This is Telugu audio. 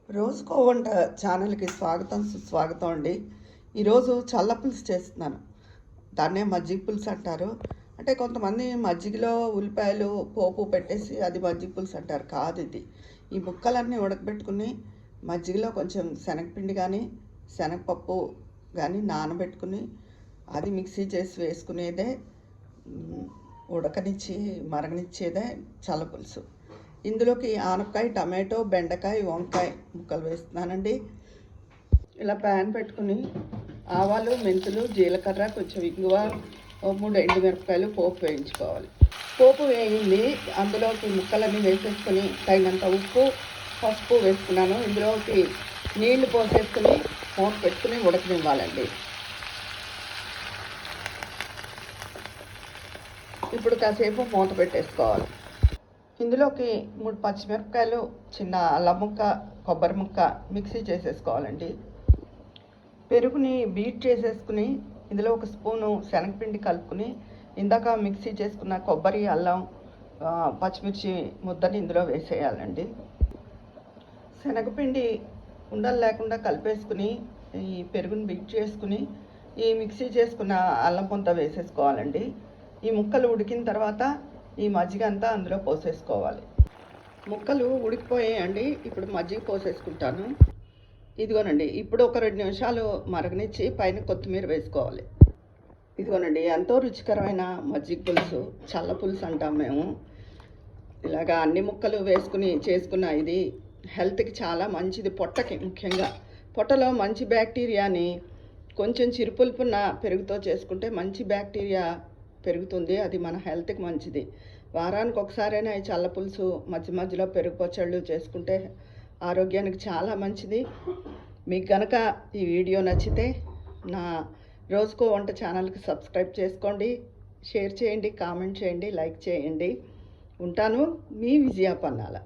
రోజుకో వంట ఛానల్కి స్వాగతం సుస్వాగతం అండి. ఈరోజు చల్ల పులుసు చేస్తున్నాను. దాన్నే మజ్జిగ పులుసు అంటారు. అంటే కొంతమంది మజ్జిగలో ఉల్లిపాయలు పోపు పెట్టేసి అది మజ్జిగ పులుసు అంటారు. కాదు ఇది. ఈ ముక్కలన్నీ ఉడకబెట్టుకుని మజ్జిగలో కొంచెం శనగపిండి కానీ శనగపప్పు కానీ నానబెట్టుకుని అది మిక్సీ చేసి వేసుకునేదే, ఉడకనిచ్చి మరగనిచ్చేదే చల్ల పులుసు. ఇందులోకి ఆనపకాయ, టమాటో, బెండకాయ, వంకాయ ముక్కలు వేస్తున్నానండి. ఇలా ప్యాన్ పెట్టుకుని ఆవాలు, మెంతులు, జీలకర్ర, కొంచెం ఇంగువ, 3 ఎండుమిరపకాయలు పోపు వేయించుకోవాలి. పోపు వేయింది, అందులోకి ముక్కలన్నీ వేసేసుకొని తగినంత ఉప్పు, పసుపు వేసుకున్నాను. ఇందులోకి నీళ్లు పోసేసుకుని మూత పెట్టుకుని ఉడకనివ్వాలండి. ఇప్పుడు కాసేపు మూత పెట్టేసుకోవాలి. ఇందులోకి 3 పచ్చిమిరపకాయలు, చిన్న అల్లం ముక్క, కొబ్బరి ముక్క మిక్సీ చేసేసుకోవాలండి. పెరుగుని బీట్ చేసేసుకుని ఇందులో 1 స్పూను శనగపిండి కలుపుకుని ఇందాక మిక్సీ చేసుకున్న కొబ్బరి, అల్లం, పచ్చిమిర్చి ముద్దని ఇందులో వేసేయాలండి. శనగపిండి ఉండలు లేకుండా కలిపేసుకుని ఈ పెరుగుని బీట్ చేసుకుని ఈ మిక్సీ చేసుకున్న అల్లం ముద్ద వేసేసుకోవాలండి. ఈ ముక్కలు ఉడికిన తర్వాత ఈ మజ్జిగ అంతా అందులో పోసేసుకోవాలి. ముక్కలు ఉడికిపోయాయండి. ఇప్పుడు మజ్జిగ పోసేసుకుంటాను. ఇదిగోనండి, ఇప్పుడు ఒక 2 నిమిషాలు మరగనిచ్చి పైన కొత్తిమీర వేసుకోవాలి. ఇదిగోనండి, ఎంతో రుచికరమైన మజ్జిగ పులుసు, చల్ల పులుసు అంటాం మేము. ఇలాగా అన్ని ముక్కలు వేసుకుని చేసుకున్న ఇది హెల్త్కి చాలా మంచిది. పొట్టకి ముఖ్యంగా పొట్టలో మంచి బ్యాక్టీరియాని కొంచెం చిరుపులుపున్న పెరుగుతో చేసుకుంటే మంచి బ్యాక్టీరియా పెరుగుతుంది. అది మన హెల్త్కి మంచిది. వారానికి ఒకసారైనా ఈ చల్ల పులుసు మధ్య మధ్యలో పెరుగు పచ్చళ్ళు చేసుకుంటే ఆరోగ్యానికి చాలా మంచిది. మీకు కనుక ఈ వీడియో నచ్చితే నా రోజుకో వంట ఛానల్కి సబ్స్క్రైబ్ చేసుకోండి, షేర్ చేయండి, కామెంట్ చేయండి, లైక్ చేయండి. ఉంటాను, మీ విజయ పన్నాల.